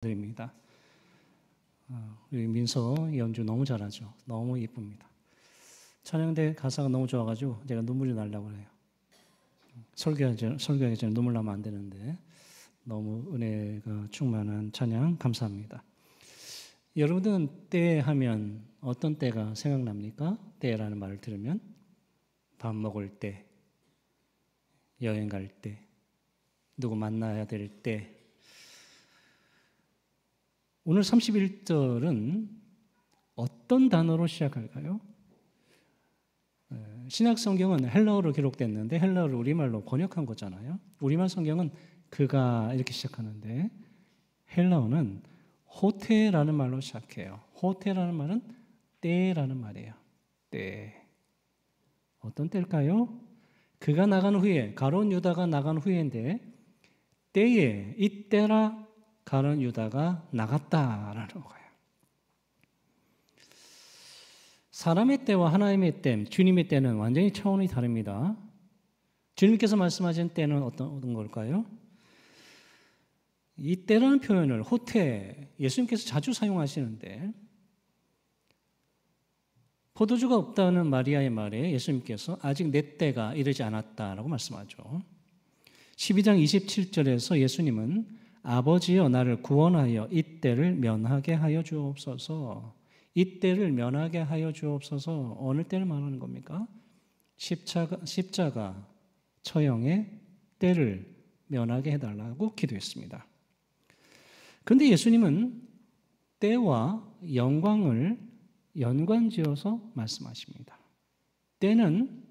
드립니다. 우리 민서 연주 너무 잘하죠. 너무 이쁩니다. 찬양대 가사가 너무 좋아가지고 제가 눈물이 나려고 그래요. 설교하기 전에 눈물 나면 안 되는데 너무 은혜가 충만한 찬양 감사합니다. 여러분들은 때 하면 어떤 때가 생각납니까? 때라는 말을 들으면 밥 먹을 때, 여행 갈 때, 누구 만나야 될 때. 오늘 31절은 어떤 단어로 시작할까요? 신약 성경은 헬라어로 기록됐는데 헬라어를 우리말로 번역한 거잖아요. 우리말 성경은 그가 이렇게 시작하는데 헬라어는 호테라는 말로 시작해요. 호테라는 말은 때라는 말이에요. 때. 어떤 때일까요? 그가 나간 후에, 가룟 유다가 나간 후인데 때에 이때라 가룟 유다가 나갔다라는 거예요. 사람의 때와 하나님의 때, 주님의 때는 완전히 차원이 다릅니다. 주님께서 말씀하신 때는 어떤 걸까요? 이 때라는 표현을 호테, 예수님께서 자주 사용하시는데 포도주가 없다는 마리아의 말에 예수님께서 아직 내 때가 이르지 않았다라고 말씀하죠. 12장 27절에서 예수님은 아버지여 나를 구원하여 이 때를 면하게 하여 주옵소서. 이 때를 면하게 하여 주옵소서. 어느 때를 말하는 겁니까? 십자가 처형의 때를 면하게 해달라고 기도했습니다. 그런데 예수님은 때와 영광을 연관지어서 말씀하십니다. 때는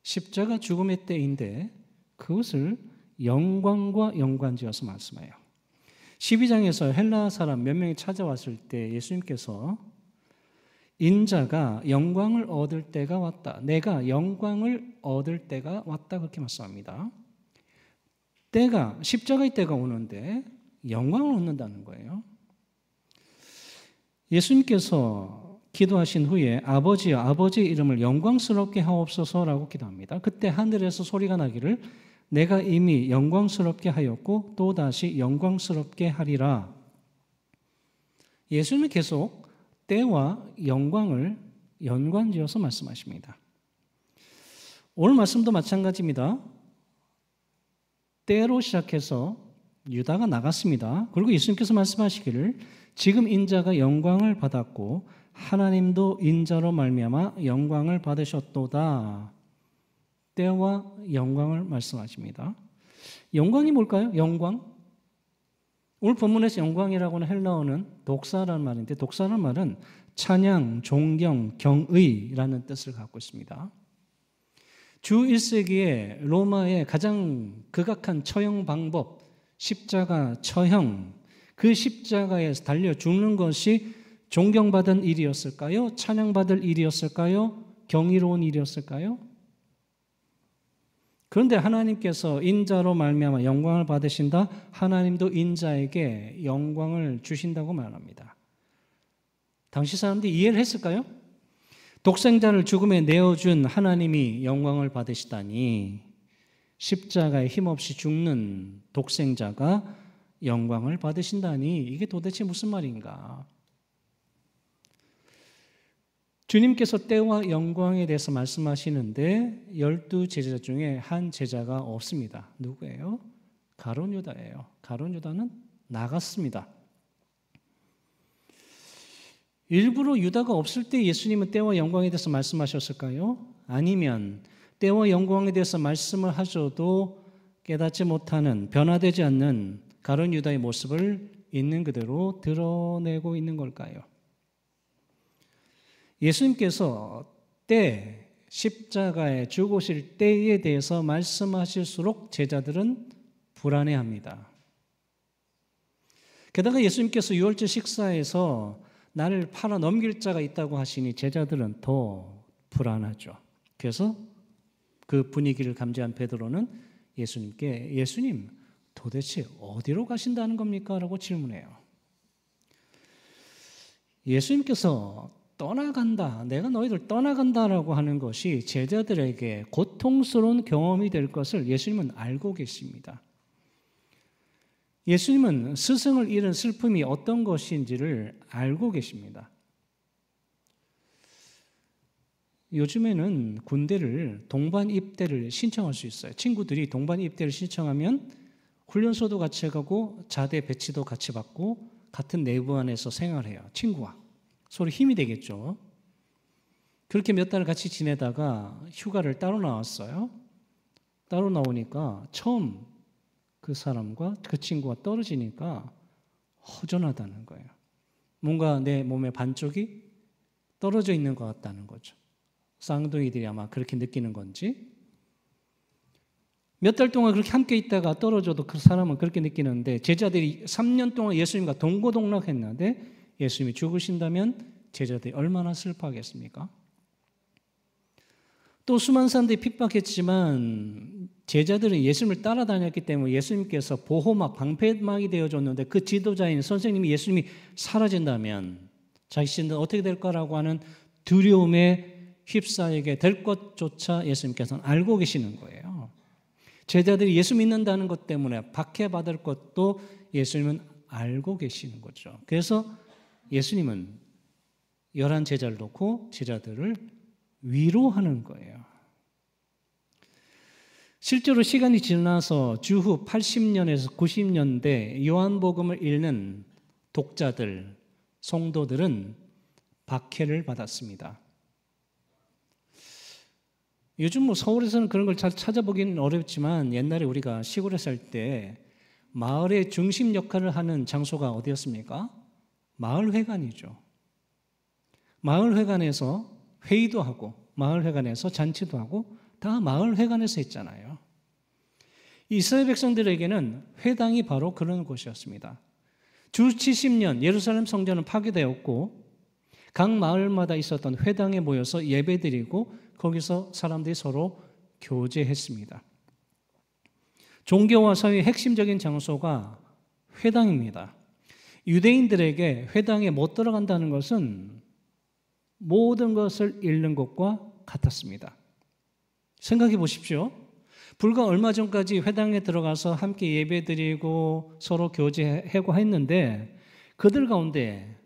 십자가 죽음의 때인데 그것을 영광과 연관지어서 말씀해요. 12장에서 헬라 사람 몇 명이 찾아왔을 때 예수님께서 인자가 영광을 얻을 때가 왔다. 내가 영광을 얻을 때가 왔다. 그렇게 말씀합니다. 때가 십자가의 때가 오는데 영광을 얻는다는 거예요. 예수님께서 기도하신 후에 아버지여 아버지의 이름을 영광스럽게 하옵소서라고 기도합니다. 그때 하늘에서 소리가 나기를 내가 이미 영광스럽게 하였고 또다시 영광스럽게 하리라. 예수님은 계속 때와 영광을 연관지어서 말씀하십니다. 오늘 말씀도 마찬가지입니다. 때로 시작해서 유다가 나갔습니다. 그리고 예수님께서 말씀하시기를 지금 인자가 영광을 받았고 하나님도 인자로 말미암아 영광을 받으셨도다. 때와 영광을 말씀하십니다. 영광이 뭘까요? 영광? 오늘 본문에서 영광이라고 하는 헬라어는 독사라는 말인데 독사라는 말은 찬양, 존경, 경의라는 뜻을 갖고 있습니다. 주 1세기에 로마의 가장 극악한 처형 방법, 십자가 처형, 그 십자가에서 달려 죽는 것이 존경받은 일이었을까요? 찬양받을 일이었을까요? 경이로운 일이었을까요? 그런데 하나님께서 인자로 말미암아 영광을 받으신다. 하나님도 인자에게 영광을 주신다고 말합니다. 당시 사람들이 이해를 했을까요? 독생자를 죽음에 내어준 하나님이 영광을 받으시다니 십자가에 힘없이 죽는 독생자가 영광을 받으신다니 이게 도대체 무슨 말인가? 주님께서 때와 영광에 대해서 말씀하시는데 12제자 중에 한 제자가 없습니다. 누구예요? 가룟 유다예요. 가룟 유다는 나갔습니다. 일부러 유다가 없을 때 예수님은 때와 영광에 대해서 말씀하셨을까요? 아니면 때와 영광에 대해서 말씀을 하셔도 깨닫지 못하는 변화되지 않는 가룟 유다의 모습을 있는 그대로 드러내고 있는 걸까요? 예수님께서 때, 십자가에 죽으실 때에 대해서 말씀하실수록 제자들은 불안해합니다. 게다가 예수님께서 유월절 식사에서 나를 팔아 넘길 자가 있다고 하시니 제자들은 더 불안하죠. 그래서 그 분위기를 감지한 베드로는 예수님께 예수님 도대체 어디로 가신다는 겁니까? 라고 질문해요. 예수님께서 떠나간다, 내가 너희들 떠나간다라고 하는 것이 제자들에게 고통스러운 경험이 될 것을 예수님은 알고 계십니다. 예수님은 스승을 잃은 슬픔이 어떤 것인지를 알고 계십니다. 요즘에는 군대를 동반 입대를 신청할 수 있어요. 친구들이 동반 입대를 신청하면 훈련소도 같이 가고 자대 배치도 같이 받고 같은 내부 안에서 생활해요. 친구와. 서로 힘이 되겠죠. 그렇게 몇 달을 같이 지내다가 휴가를 따로 나왔어요. 따로 나오니까 처음 그 사람과 그 친구가 떨어지니까 허전하다는 거예요. 뭔가 내 몸의 반쪽이 떨어져 있는 것 같다는 거죠. 쌍둥이들이 아마 그렇게 느끼는 건지. 몇 달 동안 그렇게 함께 있다가 떨어져도 그 사람은 그렇게 느끼는데, 제자들이 3년 동안 예수님과 동고동락했는데 예수님이 죽으신다면 제자들이 얼마나 슬퍼하겠습니까? 또 수많은 사람들이 핍박했지만 제자들은 예수님을 따라다녔기 때문에 예수님께서 보호막, 방패막이 되어줬는데 그 지도자인 선생님이 예수님이 사라진다면 자신들은 어떻게 될까라고 하는 두려움에 휩싸이게 될 것조차 예수님께서는 알고 계시는 거예요. 제자들이 예수 믿는다는 것 때문에 박해받을 것도 예수님은 알고 계시는 거죠. 그래서 예수님은 11 제자를 놓고 제자들을 위로하는 거예요. 실제로 시간이 지나서 주후 80년에서 90년대 요한복음을 읽는 독자들, 성도들은 박해를 받았습니다. 요즘 서울에서는 그런 걸 잘 찾아보기는 어렵지만 옛날에 우리가 시골에 살 때 마을의 중심 역할을 하는 장소가 어디였습니까? 마을회관이죠. 마을회관에서 회의도 하고 마을회관에서 잔치도 하고 다 마을회관에서 했잖아요. 이스라엘 백성들에게는 회당이 바로 그런 곳이었습니다. 주 70년 예루살렘 성전은 파괴되었고 각 마을마다 있었던 회당에 모여서 예배드리고 거기서 사람들이 서로 교제했습니다. 종교와 사회의 핵심적인 장소가 회당입니다. 유대인들에게 회당에 못 들어간다는 것은 모든 것을 잃는 것과 같았습니다. 생각해 보십시오. 불과 얼마 전까지 회당에 들어가서 함께 예배드리고 서로 교제하고 했는데 그들 가운데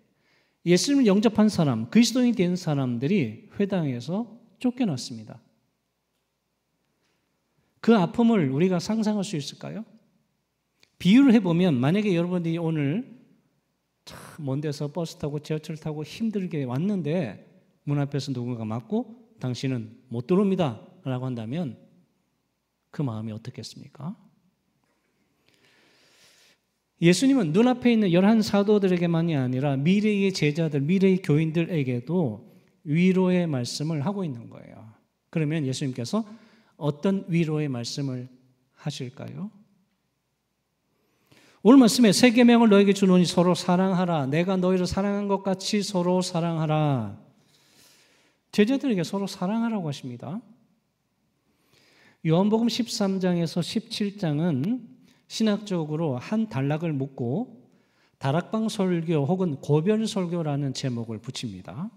예수님을 영접한 사람, 그리스도인이 된 사람들이 회당에서 쫓겨났습니다. 그 아픔을 우리가 상상할 수 있을까요? 비유를 해보면 만약에 여러분들이 오늘 먼 데서 버스 타고 지하철 타고 힘들게 왔는데 문 앞에서 누군가 막고 당신은 못 들어옵니다 라고 한다면 그 마음이 어떻겠습니까? 예수님은 눈앞에 있는 11 사도들에게만이 아니라 미래의 제자들, 미래의 교인들에게도 위로의 말씀을 하고 있는 거예요. 그러면 예수님께서 어떤 위로의 말씀을 하실까요? 오늘 말씀에 새 계명을 너에게 주노니 서로 사랑하라. 내가 너희를 사랑한 것 같이 서로 사랑하라. 제자들에게 서로 사랑하라고 하십니다. 요한복음 13장에서 17장은 신학적으로 한 단락을 묶고 다락방 설교 혹은 고별 설교라는 제목을 붙입니다.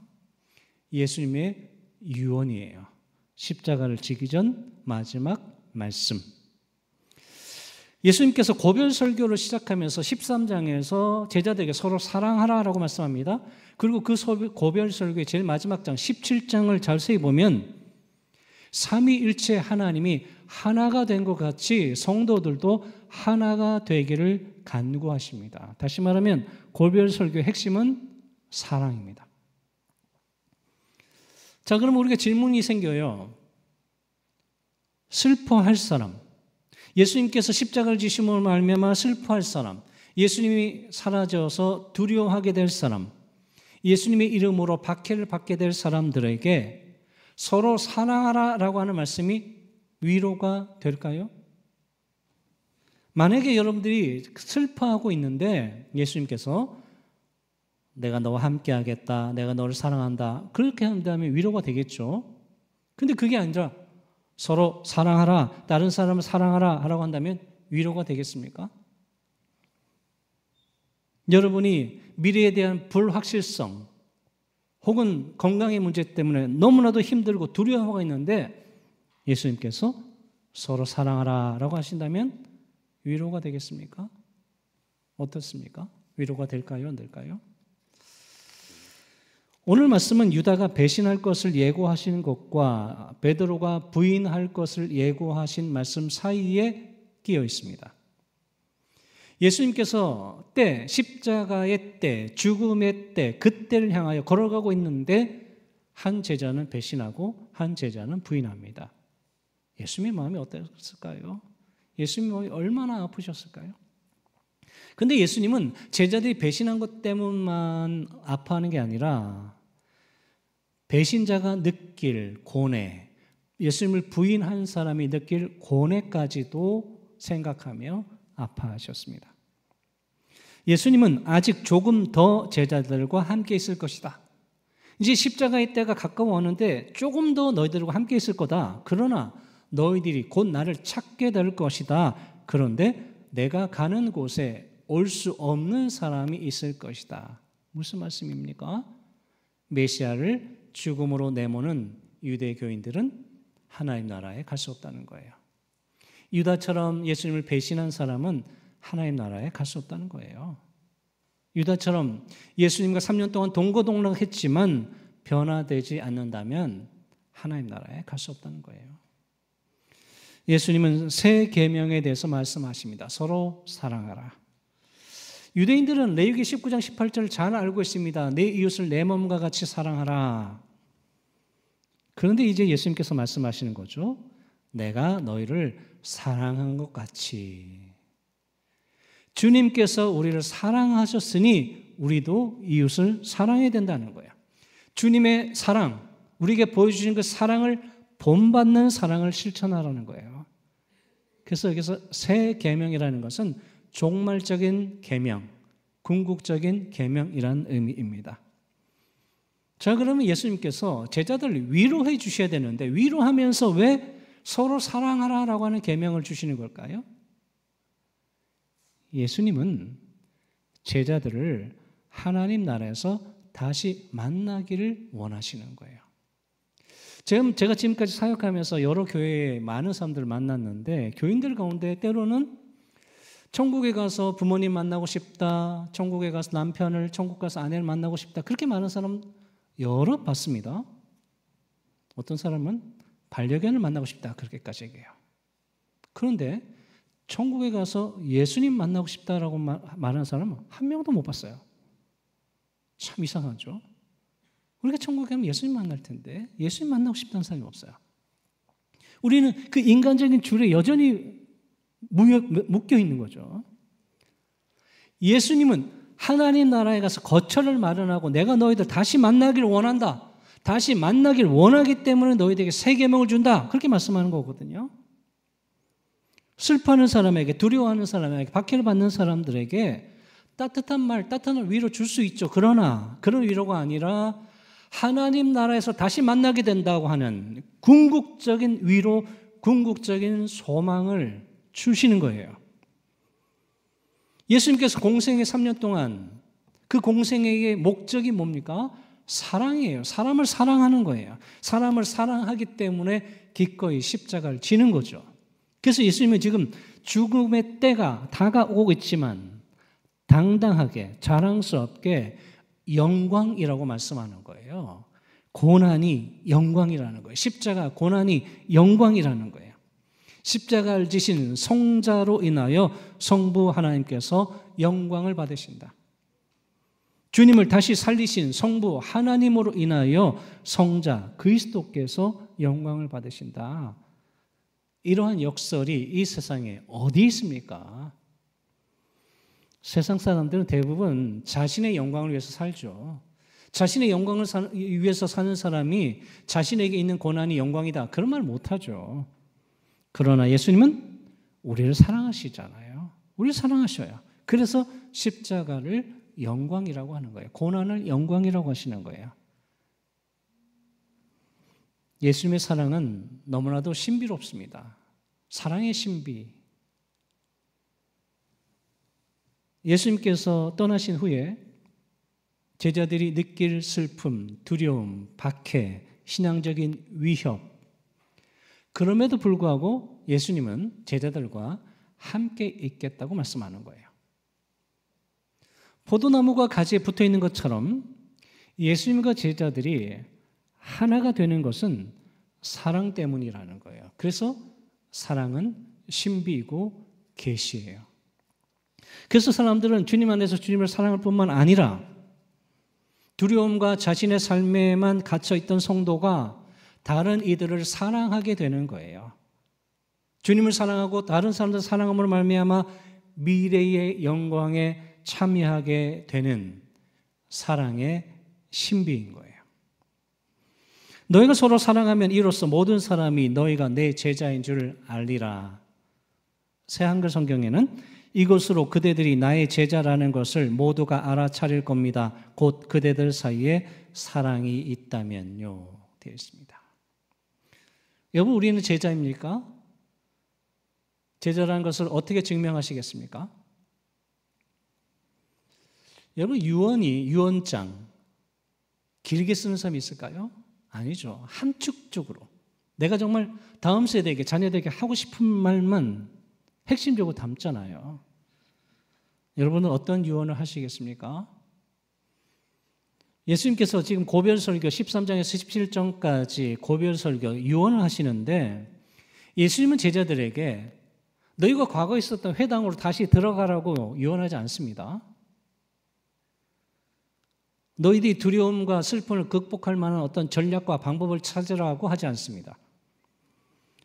예수님의 유언이에요. 십자가를 지기 전 마지막 말씀. 예수님께서 고별 설교를 시작하면서 13장에서 제자들에게 서로 사랑하라라고 말씀합니다. 그리고 그 고별 설교의 제일 마지막 장 17장을 자세히 보면 삼위일체 하나님이 하나가 된 것 같이 성도들도 하나가 되기를 간구하십니다. 다시 말하면 고별 설교의 핵심은 사랑입니다. 자, 그럼 우리가 질문이 생겨요. 슬퍼할 사람, 예수님께서 십자가를 지심으로 말미암아 슬퍼할 사람, 예수님이 사라져서 두려워하게 될 사람, 예수님의 이름으로 박해를 받게 될 사람들에게 서로 사랑하라라고 하는 말씀이 위로가 될까요? 만약에 여러분들이 슬퍼하고 있는데 예수님께서 내가 너와 함께 하겠다, 내가 너를 사랑한다, 그렇게 한다면 위로가 되겠죠. 근데 그게 아니라 서로 사랑하라, 다른 사람을 사랑하라 라고 한다면 위로가 되겠습니까? 여러분이 미래에 대한 불확실성 혹은 건강의 문제 때문에 너무나도 힘들고 두려워하고 있는데 예수님께서 서로 사랑하라 라고 하신다면 위로가 되겠습니까? 어떻습니까? 위로가 될까요? 안 될까요? 오늘 말씀은 유다가 배신할 것을 예고하신 것과 베드로가 부인할 것을 예고하신 말씀 사이에 끼어 있습니다. 예수님께서 십자가의 때, 죽음의 때, 그때를 향하여 걸어가고 있는데 한 제자는 배신하고 한 제자는 부인합니다. 예수님의 마음이 어땠을까요? 예수님의 마음이 얼마나 아프셨을까요? 근데 예수님은 제자들이 배신한 것 때문만 아파하는 게 아니라 배신자가 느낄 고뇌, 예수님을 부인한 사람이 느낄 고뇌까지도 생각하며 아파하셨습니다. 예수님은 아직 조금 더 제자들과 함께 있을 것이다. 이제 십자가의 때가 가까워 오는데 조금 더 너희들과 함께 있을 거다. 그러나 너희들이 곧 나를 찾게 될 것이다. 그런데 내가 가는 곳에 올 수 없는 사람이 있을 것이다. 무슨 말씀입니까? 메시아를 죽음으로 내모는 유대교인들은 하나님 나라에 갈 수 없다는 거예요. 유다처럼 예수님을 배신한 사람은 하나님 나라에 갈 수 없다는 거예요. 유다처럼 예수님과 3년 동안 동거동락했지만 변화되지 않는다면 하나님 나라에 갈 수 없다는 거예요. 예수님은 새 계명에 대해서 말씀하십니다. 서로 사랑하라. 유대인들은 레위기 19장 18절을 잘 알고 있습니다. 내 이웃을 내 몸과 같이 사랑하라. 그런데 이제 예수님께서 말씀하시는 거죠. 내가 너희를 사랑한 것 같이. 주님께서 우리를 사랑하셨으니 우리도 이웃을 사랑해야 된다는 거예요. 주님의 사랑, 우리에게 보여주신 그 사랑을 본받는 사랑을 실천하라는 거예요. 그래서 여기서 새 계명이라는 것은 종말적인 계명, 궁극적인 계명이라는 의미입니다. 자, 그러면 예수님께서 제자들을 위로해 주셔야 되는데 위로하면서 왜 서로 사랑하라라고 하는 계명을 주시는 걸까요? 예수님은 제자들을 하나님 나라에서 다시 만나기를 원하시는 거예요. 제가 지금까지 사역하면서 여러 교회에 많은 사람들을 만났는데 교인들 가운데 때로는 천국에 가서 부모님 만나고 싶다, 천국에 가서 남편을, 천국 가서 아내를 만나고 싶다, 그렇게 많은 사람 여러 봤습니다. 어떤 사람은 반려견을 만나고 싶다 그렇게까지 얘기해요. 그런데 천국에 가서 예수님 만나고 싶다라고 말하는 사람은 한 명도 못 봤어요. 참 이상하죠. 우리가 천국에 가면 예수님 만날 텐데 예수님 만나고 싶다는 사람이 없어요. 우리는 그 인간적인 줄에 여전히 묶여 있는 거죠. 예수님은 하나님 나라에 가서 거처를 마련하고 내가 너희들 다시 만나기를 원한다. 다시 만나기를 원하기 때문에 너희들에게 새 계명을 준다. 그렇게 말씀하는 거거든요. 슬퍼하는 사람에게, 두려워하는 사람에게, 박해를 받는 사람들에게 따뜻한 말, 따뜻한 위로 줄 수 있죠. 그러나 그런 위로가 아니라 하나님 나라에서 다시 만나게 된다고 하는 궁극적인 위로, 궁극적인 소망을 주시는 거예요. 예수님께서 공생의 3년 동안 그 공생의 목적이 뭡니까? 사랑이에요. 사람을 사랑하는 거예요. 사람을 사랑하기 때문에 기꺼이 십자가를 지는 거죠. 그래서 예수님은 지금 죽음의 때가 다가오고 있지만 당당하게 자랑스럽게 영광이라고 말씀하는 거예요. 고난이 영광이라는 거예요. 십자가 고난이 영광이라는 거예요. 십자가를 지신 성자로 인하여 성부 하나님께서 영광을 받으신다. 주님을 다시 살리신 성부 하나님으로 인하여 성자 그리스도께서 영광을 받으신다. 이러한 역설이 이 세상에 어디 있습니까? 세상 사람들은 대부분 자신의 영광을 위해서 살죠. 자신의 영광을 위해서 사는 사람이 자신에게 있는 고난이 영광이다. 그런 말 못하죠. 그러나 예수님은 우리를 사랑하시잖아요. 우리를 사랑하셔요. 그래서 십자가를 영광이라고 하는 거예요. 고난을 영광이라고 하시는 거예요. 예수님의 사랑은 너무나도 신비롭습니다. 사랑의 신비. 예수님께서 떠나신 후에 제자들이 느낄 슬픔, 두려움, 박해, 신앙적인 위협, 그럼에도 불구하고 예수님은 제자들과 함께 있겠다고 말씀하는 거예요. 포도나무가 가지에 붙어 있는 것처럼 예수님과 제자들이 하나가 되는 것은 사랑 때문이라는 거예요. 그래서 사랑은 신비이고 계시예요. 그래서 사람들은 주님 안에서 주님을 사랑할 뿐만 아니라 두려움과 자신의 삶에만 갇혀있던 성도가 다른 이들을 사랑하게 되는 거예요. 주님을 사랑하고 다른 사람들을 사랑함으로 말미암아 미래의 영광에 참여하게 되는 사랑의 신비인 거예요. 너희가 서로 사랑하면 이로써 모든 사람이 너희가 내 제자인 줄 알리라. 새 한글 성경에는 이것으로 그대들이 나의 제자라는 것을 모두가 알아차릴 겁니다. 곧 그대들 사이에 사랑이 있다면요. 되어 있습니다. 여러분, 우리는 제자입니까? 제자라는 것을 어떻게 증명하시겠습니까? 여러분, 유언장 길게 쓰는 사람이 있을까요? 아니죠. 함축적으로 내가 정말 다음 세대에게, 자녀들에게 하고 싶은 말만 핵심적으로 담잖아요. 여러분은 어떤 유언을 하시겠습니까? 예수님께서 지금 고별설교 13장에서 17장까지 고별설교 유언을 하시는데 예수님은 제자들에게 너희가 과거에 있었던 회당으로 다시 들어가라고 유언하지 않습니다. 너희들이 두려움과 슬픔을 극복할 만한 어떤 전략과 방법을 찾으라고 하지 않습니다.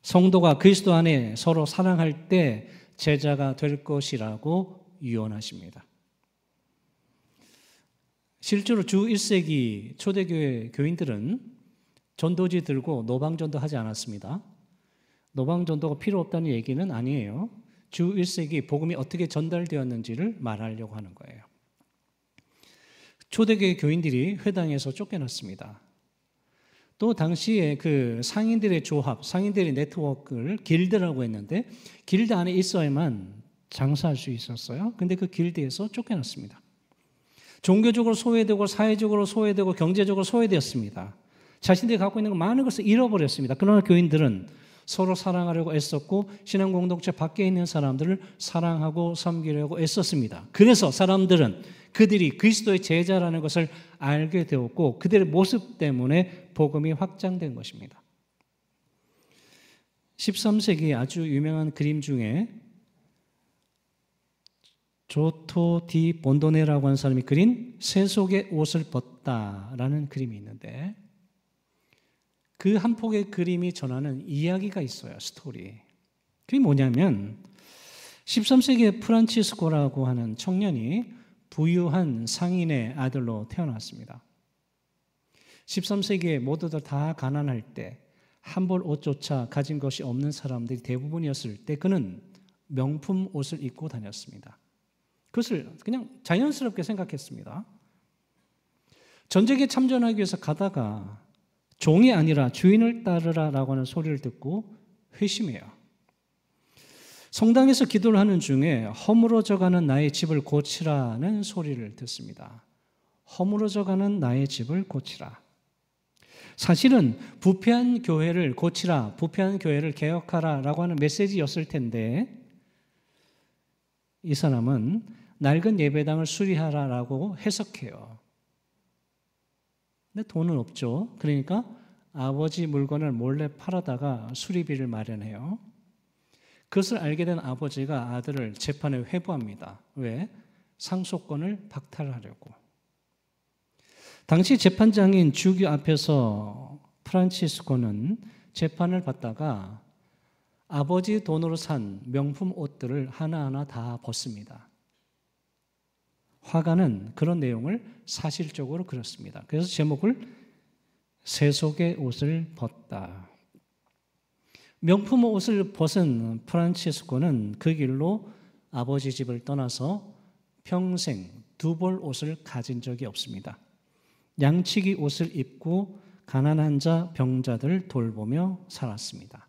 성도가 그리스도 안에 서로 사랑할 때 제자가 될 것이라고 유언하십니다. 실제로 주 1세기 초대교회 교인들은 전도지 들고 노방전도 하지 않았습니다. 노방전도가 필요 없다는 얘기는 아니에요. 주 1세기 복음이 어떻게 전달되었는지를 말하려고 하는 거예요. 초대교회 교인들이 회당에서 쫓겨났습니다. 또 당시에 그 상인들의 조합, 상인들의 네트워크를 길드라고 했는데 길드 안에 있어야만 장사할 수 있었어요. 근데 그 길드에서 쫓겨났습니다. 종교적으로 소외되고 사회적으로 소외되고 경제적으로 소외되었습니다. 자신들이 갖고 있는 많은 것을 잃어버렸습니다. 그러나 교인들은 서로 사랑하려고 애썼고 신앙 공동체 밖에 있는 사람들을 사랑하고 섬기려고 애썼습니다. 그래서 사람들은 그들이 그리스도의 제자라는 것을 알게 되었고 그들의 모습 때문에 복음이 확장된 것입니다. 13세기 아주 유명한 그림 중에 조토 디 본도네라고 하는 사람이 그린 새 속의 옷을 벗다라는 그림이 있는데 그 한 폭의 그림이 전하는 이야기가 있어요. 스토리. 그게 뭐냐면 13세기에 프란치스코라고 하는 청년이 부유한 상인의 아들로 태어났습니다. 13세기에 모두들 다 가난할 때 한 벌 옷조차 가진 것이 없는 사람들이 대부분이었을 때 그는 명품 옷을 입고 다녔습니다. 그것을 그냥 자연스럽게 생각했습니다. 전쟁에 참전하기 위해서 가다가 종이 아니라 주인을 따르라라고 하는 소리를 듣고 회심해요. 성당에서 기도를 하는 중에 허물어져가는 나의 집을 고치라는 소리를 듣습니다. 허물어져가는 나의 집을 고치라. 사실은 부패한 교회를 고치라, 부패한 교회를 개혁하라라고 하는 메시지였을 텐데 이 사람은 낡은 예배당을 수리하라라고 해석해요. 근데 돈은 없죠. 그러니까 아버지 물건을 몰래 팔아다가 수리비를 마련해요. 그것을 알게 된 아버지가 아들을 재판에 회부합니다. 왜? 상속권을 박탈하려고. 당시 재판장인 주교 앞에서 프란치스코는 재판을 받다가 아버지 돈으로 산 명품 옷들을 하나하나 다 벗습니다. 화가는 그런 내용을 사실적으로 그렸습니다. 그래서 제목을 새 속의 옷을 벗다. 명품 옷을 벗은 프란치스코는 그 길로 아버지 집을 떠나서 평생 두 벌 옷을 가진 적이 없습니다. 양치기 옷을 입고 가난한 자, 병자들 돌보며 살았습니다.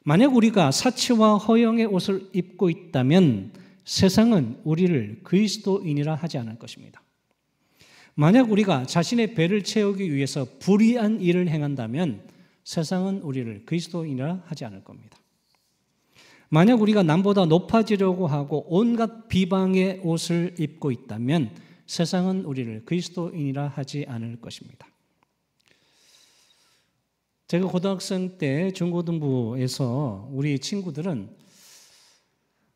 만약 우리가 사치와 허영의 옷을 입고 있다면 세상은 우리를 그리스도인이라 하지 않을 것입니다. 만약 우리가 자신의 배를 채우기 위해서 불의한 일을 행한다면 세상은 우리를 그리스도인이라 하지 않을 겁니다. 만약 우리가 남보다 높아지려고 하고 온갖 비방의 옷을 입고 있다면 세상은 우리를 그리스도인이라 하지 않을 것입니다. 제가 고등학생 때 중고등부에서 우리 친구들은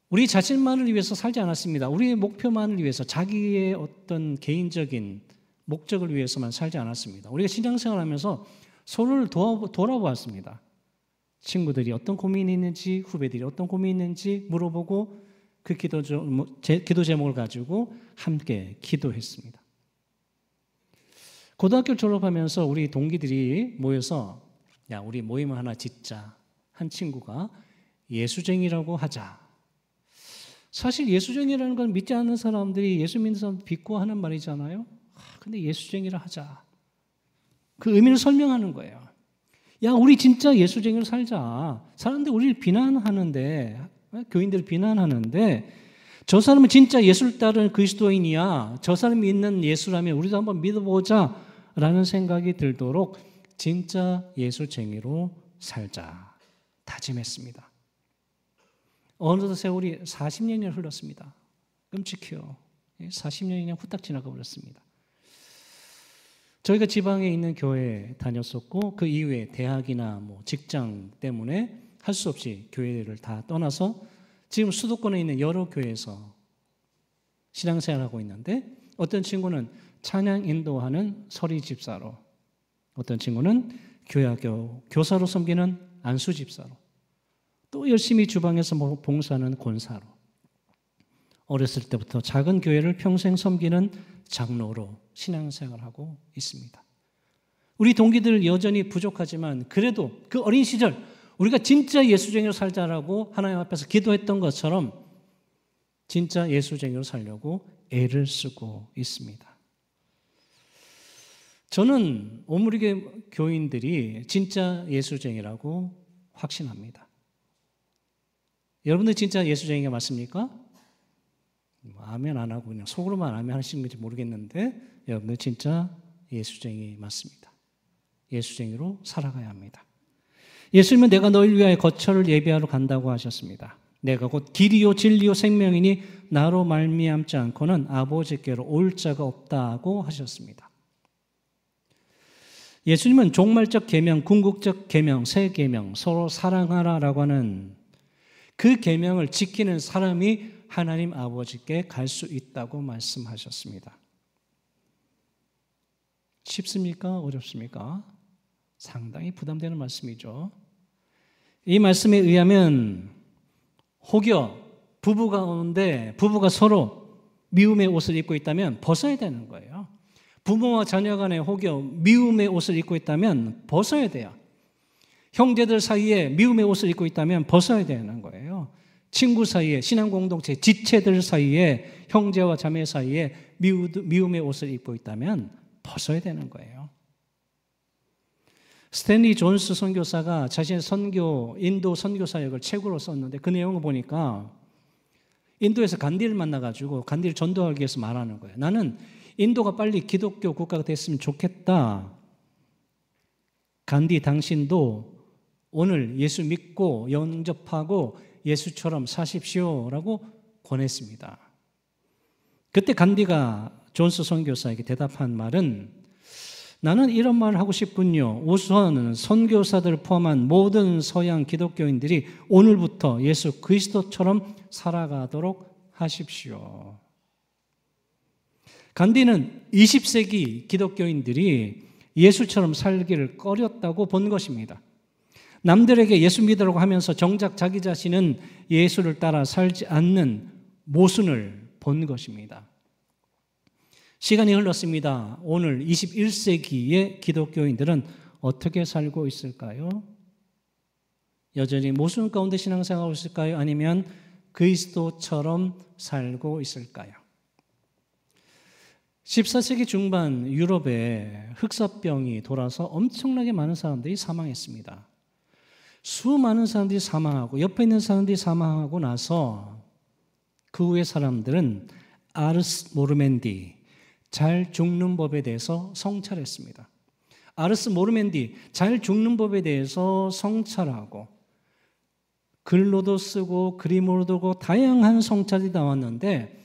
우리 자신만을 위해서 살지 않았습니다. 우리의 목표만을 위해서 자기의 어떤 개인적인 목적을 위해서만 살지 않았습니다. 우리가 신앙생활하면서 서로를 돌아보았습니다. 친구들이 어떤 고민이 있는지, 후배들이 어떤 고민이 있는지 물어보고 그 기도 제목을 가지고 함께 기도했습니다. 고등학교 졸업하면서 우리 동기들이 모여서 야, 우리 모임을 하나 짓자. 한 친구가 예수쟁이라고 하자. 사실 예수쟁이라는 건 믿지 않는 사람들이 예수 믿는 사람 비꼬 하는 말이잖아요. 근데 예수쟁이라 하자. 그 의미를 설명하는 거예요. 야, 우리 진짜 예수쟁이로 살자. 사람들이 우리를 비난하는데, 교인들을 비난하는데 저 사람은 진짜 예수를 따르는 그리스도인이야. 저 사람이 믿는 예수라면 우리도 한번 믿어보자 라는 생각이 들도록 진짜 예수쟁이로 살자 다짐했습니다. 어느덧 세월이 40년이 흘렀습니다. 끔찍해요. 40년이 그냥 후딱 지나가 버렸습니다. 저희가 지방에 있는 교회에 다녔었고 그 이후에 대학이나 직장 때문에 할 수 없이 교회를 다 떠나서 지금 수도권에 있는 여러 교회에서 신앙생활하고 있는데 어떤 친구는 찬양 인도하는 서리 집사로, 어떤 친구는 교회학교 교사로 섬기는 안수 집사로, 또 열심히 주방에서 봉사하는 권사로, 어렸을 때부터 작은 교회를 평생 섬기는 장로로 신앙생활하고 있습니다. 우리 동기들 여전히 부족하지만 그래도 그 어린 시절 우리가 진짜 예수쟁이로 살자라고 하나님 앞에서 기도했던 것처럼 진짜 예수쟁이로 살려고 애를 쓰고 있습니다. 저는 오므리게 교인들이 진짜 예수쟁이라고 확신합니다. 여러분들 진짜 예수쟁이가 맞습니까? 아멘 안 하고 그냥 속으로만 아멘 하시는 건지 모르겠는데 여러분들 진짜 예수쟁이 맞습니다. 예수쟁이로 살아가야 합니다. 예수님은 내가 너희를 위하여 거처를 예비하러 간다고 하셨습니다. 내가 곧 길이요 진리요 생명이니 나로 말미암지 않고는 아버지께로 올 자가 없다고 하셨습니다. 예수님은 종말적 계명, 궁극적 계명, 새 계명, 서로 사랑하라라고 하는 그 계명을 지키는 사람이 하나님 아버지께 갈 수 있다고 말씀하셨습니다. 쉽습니까? 어렵습니까? 상당히 부담되는 말씀이죠. 이 말씀에 의하면 혹여 부부가 오는데 부부가 서로 미움의 옷을 입고 있다면 벗어야 되는 거예요. 부모와 자녀 간에 혹여 미움의 옷을 입고 있다면 벗어야 돼요. 형제들 사이에 미움의 옷을 입고 있다면 벗어야 되는 거예요. 친구 사이에, 신앙 공동체, 지체들 사이에, 형제와 자매 사이에 미움의 옷을 입고 있다면 벗어야 되는 거예요. 스탠리 존스 선교사가 자신의 인도 선교 사역을 책으로 썼는데 그 내용을 보니까 인도에서 간디를 만나가지고 간디를 전도하기 위해서 말하는 거예요. 나는 인도가 빨리 기독교 국가가 됐으면 좋겠다. 간디 당신도 오늘 예수 믿고 영접하고 예수처럼 사십시오라고 권했습니다. 그때 간디가 존스 선교사에게 대답한 말은 나는 이런 말을 하고 싶군요. 우선 선교사들을 포함한 모든 서양 기독교인들이 오늘부터 예수 그리스도처럼 살아가도록 하십시오. 간디는 20세기 기독교인들이 예수처럼 살기를 꺼렸다고 본 것입니다. 남들에게 예수 믿으라고 하면서 정작 자기 자신은 예수를 따라 살지 않는 모순을 본 것입니다. 시간이 흘렀습니다. 오늘 21세기의 기독교인들은 어떻게 살고 있을까요? 여전히 모순 가운데 신앙생활하고 있을까요? 아니면 그리스도처럼 살고 있을까요? 14세기 중반 유럽에 흑사병이 돌아서 엄청나게 많은 사람들이 사망했습니다. 수많은 사람들이 사망하고 옆에 있는 사람들이 사망하고 나서 그 후에 사람들은 아르스 모르멘디, 잘 죽는 법에 대해서 성찰했습니다. 아르스 모르멘디, 잘 죽는 법에 대해서 성찰하고 글로도 쓰고 그림으로도 쓰고 다양한 성찰이 나왔는데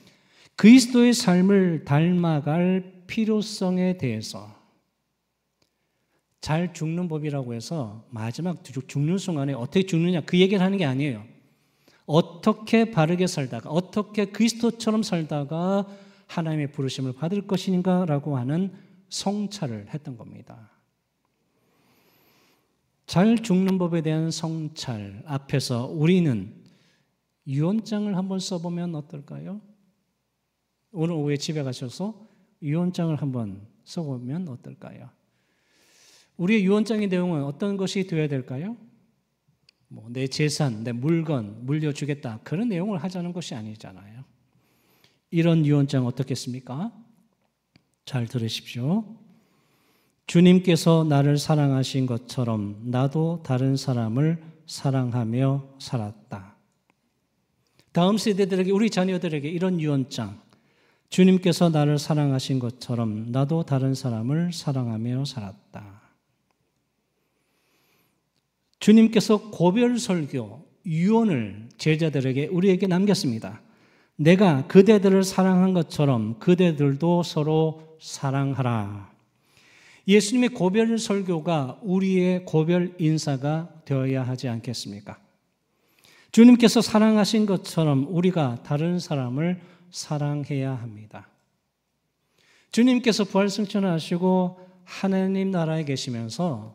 그리스도의 삶을 닮아갈 필요성에 대해서 잘 죽는 법이라고 해서 마지막 죽는 순간에 어떻게 죽느냐 그 얘기를 하는 게 아니에요. 어떻게 바르게 살다가 어떻게 그리스도처럼 살다가 하나님의 부르심을 받을 것인가라고 하는 성찰을 했던 겁니다. 잘 죽는 법에 대한 성찰 앞에서 우리는 유언장을 한번 써보면 어떨까요? 오늘 오후에 집에 가셔서 유언장을 한번 써보면 어떨까요? 우리의 유언장의 내용은 어떤 것이 되어야 될까요? 내 재산, 내 물건 물려주겠다 그런 내용을 하자는 것이 아니잖아요. 이런 유언장 어떻겠습니까? 잘 들으십시오. 주님께서 나를 사랑하신 것처럼 나도 다른 사람을 사랑하며 살았다. 다음 세대들에게 우리 자녀들에게 이런 유언장 주님께서 나를 사랑하신 것처럼 나도 다른 사람을 사랑하며 살았다. 주님께서 고별 설교, 유언을 제자들에게 우리에게 남겼습니다. 내가 그대들을 사랑한 것처럼 그대들도 서로 사랑하라. 예수님의 고별 설교가 우리의 고별 인사가 되어야 하지 않겠습니까? 주님께서 사랑하신 것처럼 우리가 다른 사람을 사랑해야 합니다. 주님께서 부활승천하시고 하나님 나라에 계시면서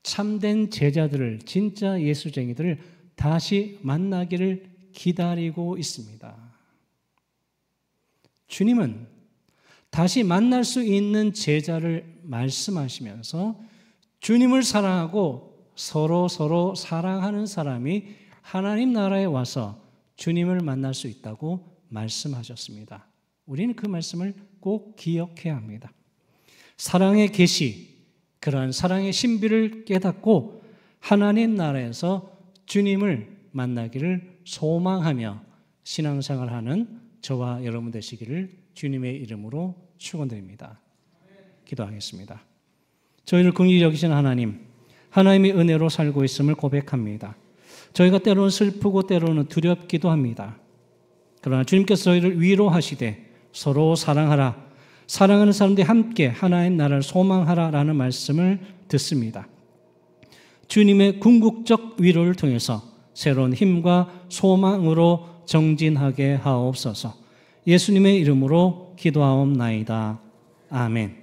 참된 제자들을, 진짜 예수쟁이들을 다시 만나기를 기다리고 있습니다. 주님은 다시 만날 수 있는 제자를 말씀하시면서 주님을 사랑하고 서로 사랑하는 사람이 하나님 나라에 와서 주님을 만날 수 있다고 말씀하셨습니다. 우리는 그 말씀을 꼭 기억해야 합니다. 사랑의 계시, 그러한 사랑의 신비를 깨닫고 하나님 나라에서 주님을 만나기를 소망하며 신앙생활하는 저와 여러분 되시기를 주님의 이름으로 축원드립니다. 기도하겠습니다. 저희를 긍휼히 여기신 하나님, 하나님의 은혜로 살고 있음을 고백합니다. 저희가 때로는 슬프고 때로는 두렵기도 합니다. 그러나 주님께서 저희를 위로하시되 서로 사랑하라, 사랑하는 사람들이 함께 하나님 나라를 소망하라라는 말씀을 듣습니다. 주님의 궁극적 위로를 통해서 새로운 힘과 소망으로 정진하게 하옵소서. 예수님의 이름으로 기도하옵나이다. 아멘.